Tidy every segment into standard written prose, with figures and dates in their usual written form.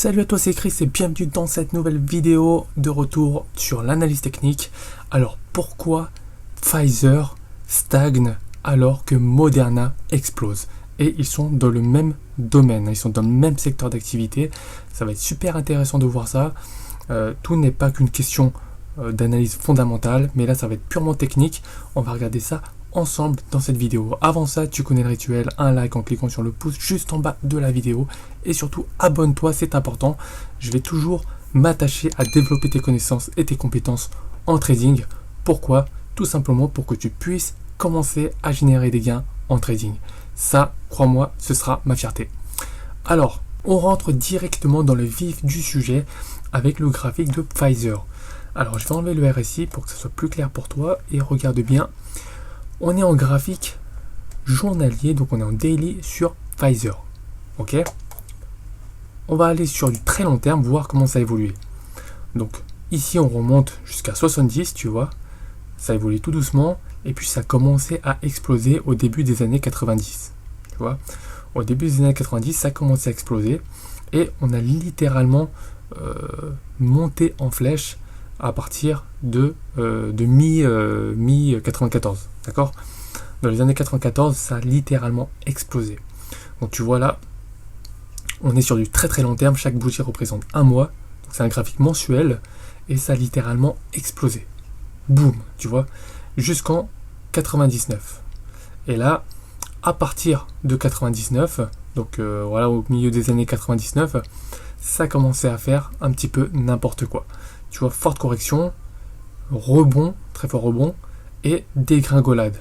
Salut à toi, c'est Chris et bienvenue dans cette nouvelle vidéo de retour sur l'analyse technique. Alors pourquoi Pfizer stagne alors que Moderna explose? Et ils sont dans le même domaine, ils sont dans le même secteur d'activité. Ça va être super intéressant de voir ça. Tout n'est pas qu'une question d'analyse fondamentale, mais là ça va être purement technique. On va regarder ça ensemble dans cette vidéo. Avant ça, tu connais le rituel, un like en cliquant sur le pouce juste en bas de la vidéo et surtout abonne-toi, c'est important. Je vais toujours m'attacher à développer tes connaissances et tes compétences en trading. Pourquoi? Tout simplement pour que tu puisses commencer à générer des gains en trading. Ça, crois-moi, ce sera ma fierté. Alors, on rentre directement dans le vif du sujet avec le graphique de Pfizer. Alors, je vais enlever le RSI pour que ce soit plus clair pour toi et regarde bien. On est en graphique journalier, donc on est en daily sur Pfizer. Ok? On va aller sur du très long terme, voir comment ça évolue. Donc ici on remonte jusqu'à 70, tu vois. Ça évolue tout doucement et puis ça a commencé à exploser au début des années 90. Tu vois? Au début des années 90, ça a commencé à exploser et on a littéralement monté en flèche à partir de mi-94, d'accord? Dans les années 94, ça a littéralement explosé. Donc tu vois là, on est sur du très très long terme, chaque bougie représente un mois, donc c'est un graphique mensuel, et ça a littéralement explosé. Boum, tu vois, jusqu'en 99. Et là, à partir de 99, donc voilà, au milieu des années 99, ça commençait à faire un petit peu n'importe quoi. Tu vois, forte correction, rebond, très fort rebond, et dégringolade.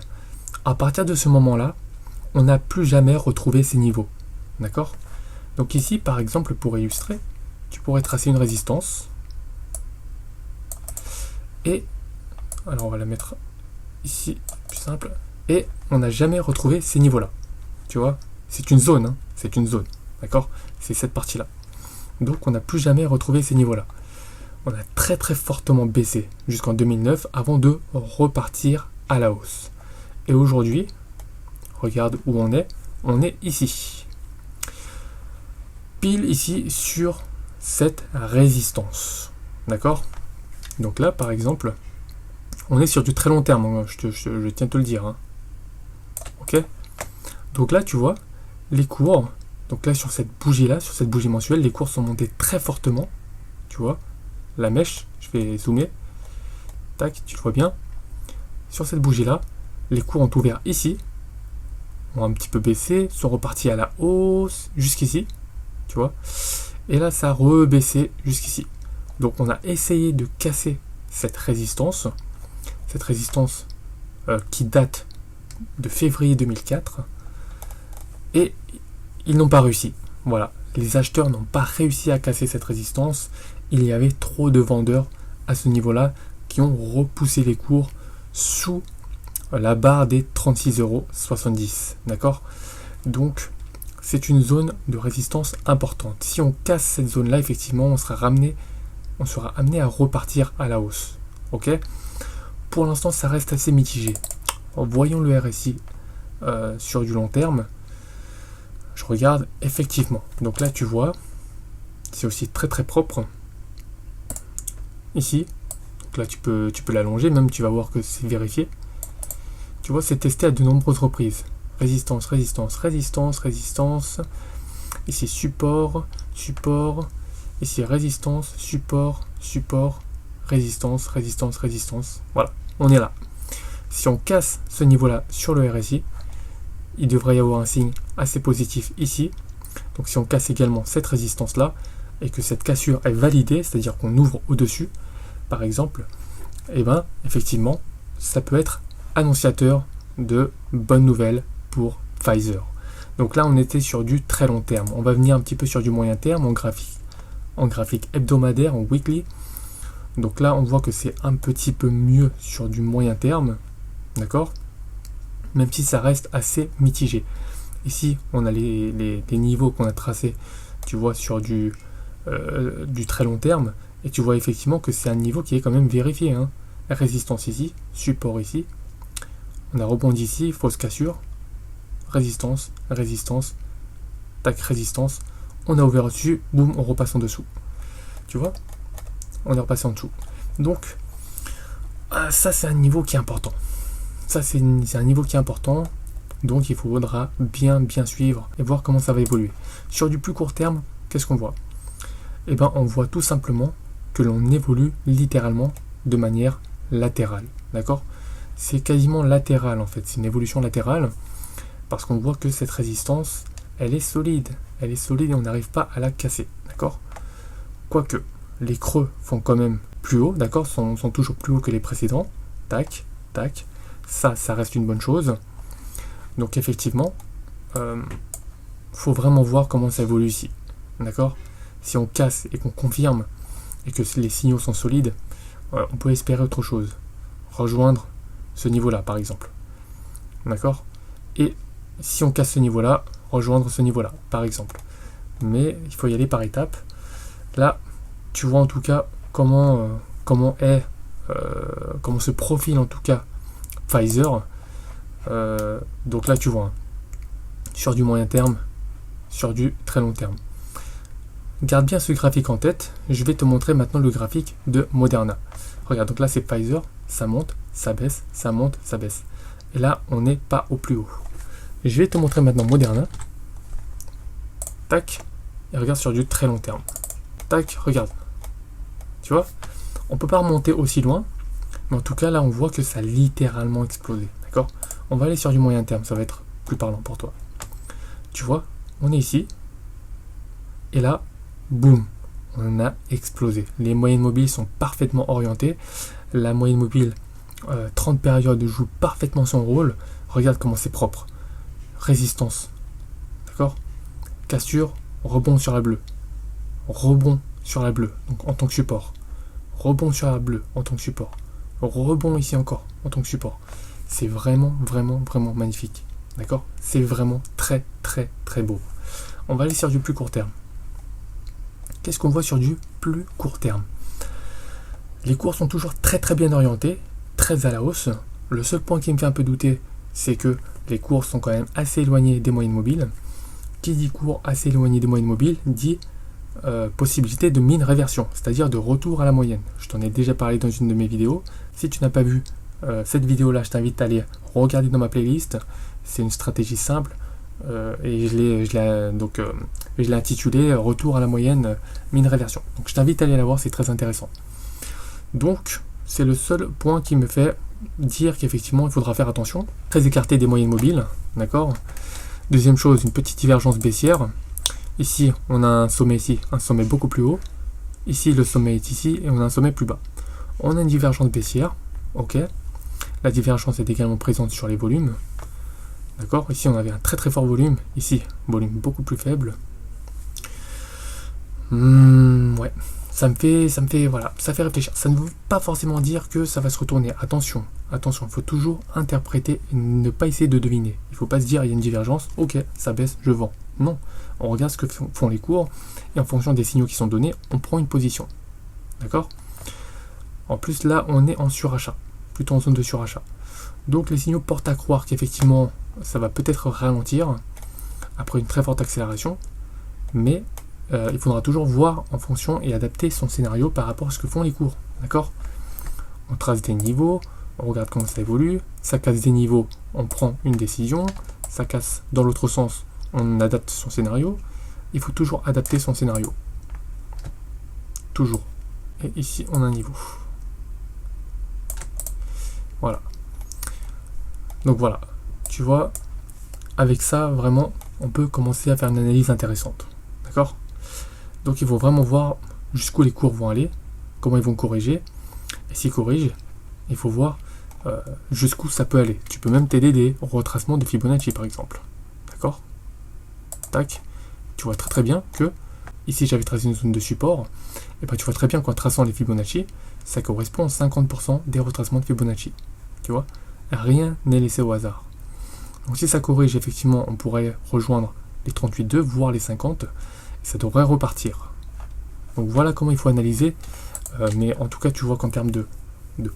À partir de ce moment-là, on n'a plus jamais retrouvé ces niveaux. D'accord? Donc ici, par exemple, pour illustrer, tu pourrais tracer une résistance. Et, alors on va la mettre ici, plus simple. Et on n'a jamais retrouvé ces niveaux-là. Tu vois? C'est une zone, hein, c'est une zone. D'accord? C'est cette partie-là. Donc on n'a plus jamais retrouvé ces niveaux-là. On a très très fortement baissé jusqu'en 2009 avant de repartir à la hausse. Et aujourd'hui, regarde où on est ici. Pile ici sur cette résistance. D'accord? Donc là, par exemple, on est sur du très long terme, je tiens à te le dire. Hein. Ok? Donc là, tu vois, les cours, donc là sur cette bougie-là, sur cette bougie mensuelle, les cours sont montés très fortement. Tu vois? La mèche, je vais zoomer, tac, tu le vois bien, sur cette bougie là, les cours ont ouvert ici, ont un petit peu baissé, sont repartis à la hausse jusqu'ici, tu vois, et là ça a rebaissé jusqu'ici. Donc on a essayé de casser cette résistance qui date de février 2004, et ils n'ont pas réussi. Voilà, les acheteurs n'ont pas réussi à casser cette résistance. Il y avait trop de vendeurs à ce niveau-là qui ont repoussé les cours sous la barre des 36,70 €. D'accord? Donc, c'est une zone de résistance importante. Si on casse cette zone-là, effectivement, on sera amené à repartir à la hausse. Ok? Pour l'instant, ça reste assez mitigé. Voyons le RSI sur du long terme. Je regarde effectivement. Donc là, tu vois, c'est aussi très très propre. Ici, donc là tu peux l'allonger, même tu vas voir que c'est vérifié. Tu vois, c'est testé à de nombreuses reprises. Résistance, résistance, résistance, résistance. Ici support, support. Ici résistance, support, support, résistance, résistance, résistance. Voilà, on est là. Si on casse ce niveau-là sur le RSI, il devrait y avoir un signe assez positif ici. Donc si on casse également cette résistance-là, et que cette cassure est validée, c'est-à-dire qu'on ouvre au-dessus, par exemple, et bien effectivement, ça peut être annonciateur de bonnes nouvelles pour Pfizer. Donc là, on était sur du très long terme. On va venir un petit peu sur du moyen terme en graphique hebdomadaire, en weekly. Donc là, on voit que c'est un petit peu mieux sur du moyen terme, d'accord? Même si ça reste assez mitigé. Ici, on a les niveaux qu'on a tracés, tu vois, sur du très long terme, et tu vois effectivement que c'est un niveau qui est quand même vérifié. Hein. Résistance ici, support ici, on a rebondi ici, fausse cassure, résistance, résistance, tac, résistance. on a ouvert au-dessus, boum, on repasse en dessous. Tu vois? On est repassé en dessous. Donc, ça c'est un niveau qui est important. Ça c'est un niveau qui est important. Donc il faudra bien suivre et voir comment ça va évoluer. Sur du plus court terme, qu'est-ce qu'on voit? Eh bien, on voit tout simplement que l'on évolue littéralement de manière latérale. D'accord? C'est quasiment latéral en fait. C'est une évolution latérale parce qu'on voit que cette résistance, elle est solide. Elle est solide et on n'arrive pas à la casser. D'accord? Quoique, les creux font quand même plus haut. D'accord? Sont toujours plus hauts que les précédents. Tac, tac. Ça reste une bonne chose. Donc effectivement, faut vraiment voir comment ça évolue ici. D'accord? Si on casse et qu'on confirme et que les signaux sont solides, on peut espérer autre chose. Rejoindre ce niveau-là, par exemple. D'accord? Et si on casse ce niveau-là, rejoindre ce niveau-là, par exemple. Mais il faut y aller par étapes. Là, tu vois en tout cas comment se profile en tout cas Pfizer. Donc là tu vois, sur du moyen terme, sur du très long terme. Garde bien ce graphique en tête. Je vais te montrer maintenant le graphique de Moderna. Regarde, donc là c'est Pfizer, ça monte, ça baisse, ça monte, ça baisse. Et là on n'est pas au plus haut. Je vais te montrer maintenant Moderna. Tac, et regarde sur du très long terme. Tac, regarde. Tu vois, on peut pas remonter aussi loin, mais en tout cas là on voit que ça a littéralement explosé. D'accord? On va aller sur du moyen terme, ça va être plus parlant pour toi. Tu vois, on est ici. Et là, boum, on a explosé. Les moyennes mobiles sont parfaitement orientées. La moyenne mobile 30 périodes joue parfaitement son rôle. Regarde comment c'est propre. Résistance. D'accord? Cassure, rebond sur la bleue. Rebond sur la bleue, donc en tant que support. Rebond sur la bleue en tant que support. Rebond ici encore en tant que support. C'est vraiment magnifique. D'accord? C'est vraiment très beau. On va aller sur du plus court terme. Qu'est-ce qu'on voit sur du plus court terme? Les cours sont toujours très bien orientés, très à la hausse. Le seul point qui me fait un peu douter, c'est que les cours sont quand même assez éloignés des moyennes mobiles. Qui dit cours assez éloigné des moyennes mobiles dit possibilité de mean réversion, c'est-à-dire de retour à la moyenne. Je t'en ai déjà parlé dans une de mes vidéos. Si tu n'as pas vu cette vidéo-là, je t'invite à aller regarder dans ma playlist. C'est une stratégie simple et je l'ai intitulé Retour à la moyenne, mean réversion. Donc je t'invite à aller la voir, c'est très intéressant. Donc c'est le seul point qui me fait dire qu'effectivement il faudra faire attention. Très écarté des moyennes mobiles, d'accord. Deuxième chose, une petite divergence baissière. Ici, on a un sommet ici, un sommet beaucoup plus haut. Ici, le sommet est ici et on a un sommet plus bas. On a une divergence baissière, ok. La divergence est également présente sur les volumes. D'accord? Ici, on avait un très fort volume. Ici, volume beaucoup plus faible. Ouais, ça me fait, voilà, ça fait réfléchir. Ça ne veut pas forcément dire que ça va se retourner. Attention, il faut toujours interpréter et ne pas essayer de deviner. Il ne faut pas se dire, il y a une divergence, ok, ça baisse, je vends. Non, on regarde ce que font les cours et en fonction des signaux qui sont donnés, on prend une position. D'accord? En plus, là, on est en surachat, plutôt en zone de surachat. Donc, les signaux portent à croire qu'effectivement, ça va peut-être ralentir après une très forte accélération, mais il faudra toujours voir en fonction et adapter son scénario par rapport à ce que font les cours. D'accord? On trace des niveaux, on regarde comment ça évolue, ça casse des niveaux, on prend une décision, ça casse dans l'autre sens, on adapte son scénario. Il faut toujours adapter son scénario. Toujours. Et ici, on a un niveau. Voilà. Donc voilà. Tu vois, avec ça, vraiment, on peut commencer à faire une analyse intéressante. D'accord? Donc il faut vraiment voir jusqu'où les cours vont aller, comment ils vont corriger. Et s'ils corrigent, il faut voir jusqu'où ça peut aller. Tu peux même t'aider des retracements de Fibonacci, par exemple. D'accord? Tac. Tu vois très bien que ici j'avais tracé une zone de support. Et bien tu vois très bien qu'en traçant les Fibonacci, ça correspond à 50% des retracements de Fibonacci. Tu vois? Rien n'est laissé au hasard. Donc si ça corrige, effectivement, on pourrait rejoindre les 38,2, voire les 50, et ça devrait repartir. Donc voilà comment il faut analyser. Mais en tout cas, tu vois qu'en termes de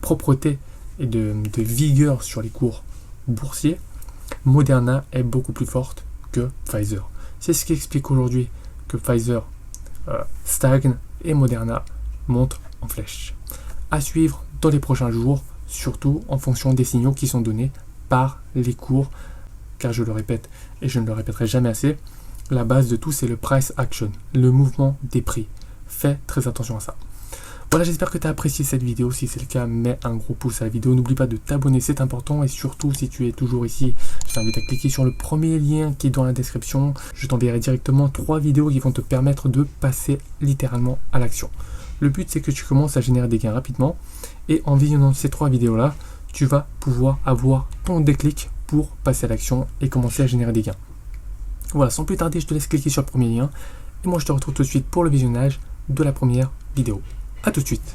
propreté et de vigueur sur les cours boursiers, Moderna est beaucoup plus forte que Pfizer. C'est ce qui explique aujourd'hui que Pfizer stagne et Moderna monte en flèche. À suivre dans les prochains jours, surtout en fonction des signaux qui sont donnés par les cours, car je le répète et je ne le répéterai jamais assez, la base de tout c'est le price action, le mouvement des prix. Fais très attention à ça. Voilà, j'espère que tu as apprécié cette vidéo. Si c'est le cas, mets un gros pouce à la vidéo. N'oublie pas de t'abonner, c'est important. Et surtout, si tu es toujours ici, je t'invite à cliquer sur le premier lien qui est dans la description. Je t'enverrai directement 3 vidéos qui vont te permettre de passer littéralement à l'action. Le but, c'est que tu commences à générer des gains rapidement. Et en visionnant ces 3 vidéos-là, tu vas pouvoir avoir ton déclic pour passer à l'action et commencer à générer des gains. Voilà, sans plus tarder, je te laisse cliquer sur le premier lien. Et moi, je te retrouve tout de suite pour le visionnage de la première vidéo. A tout de suite.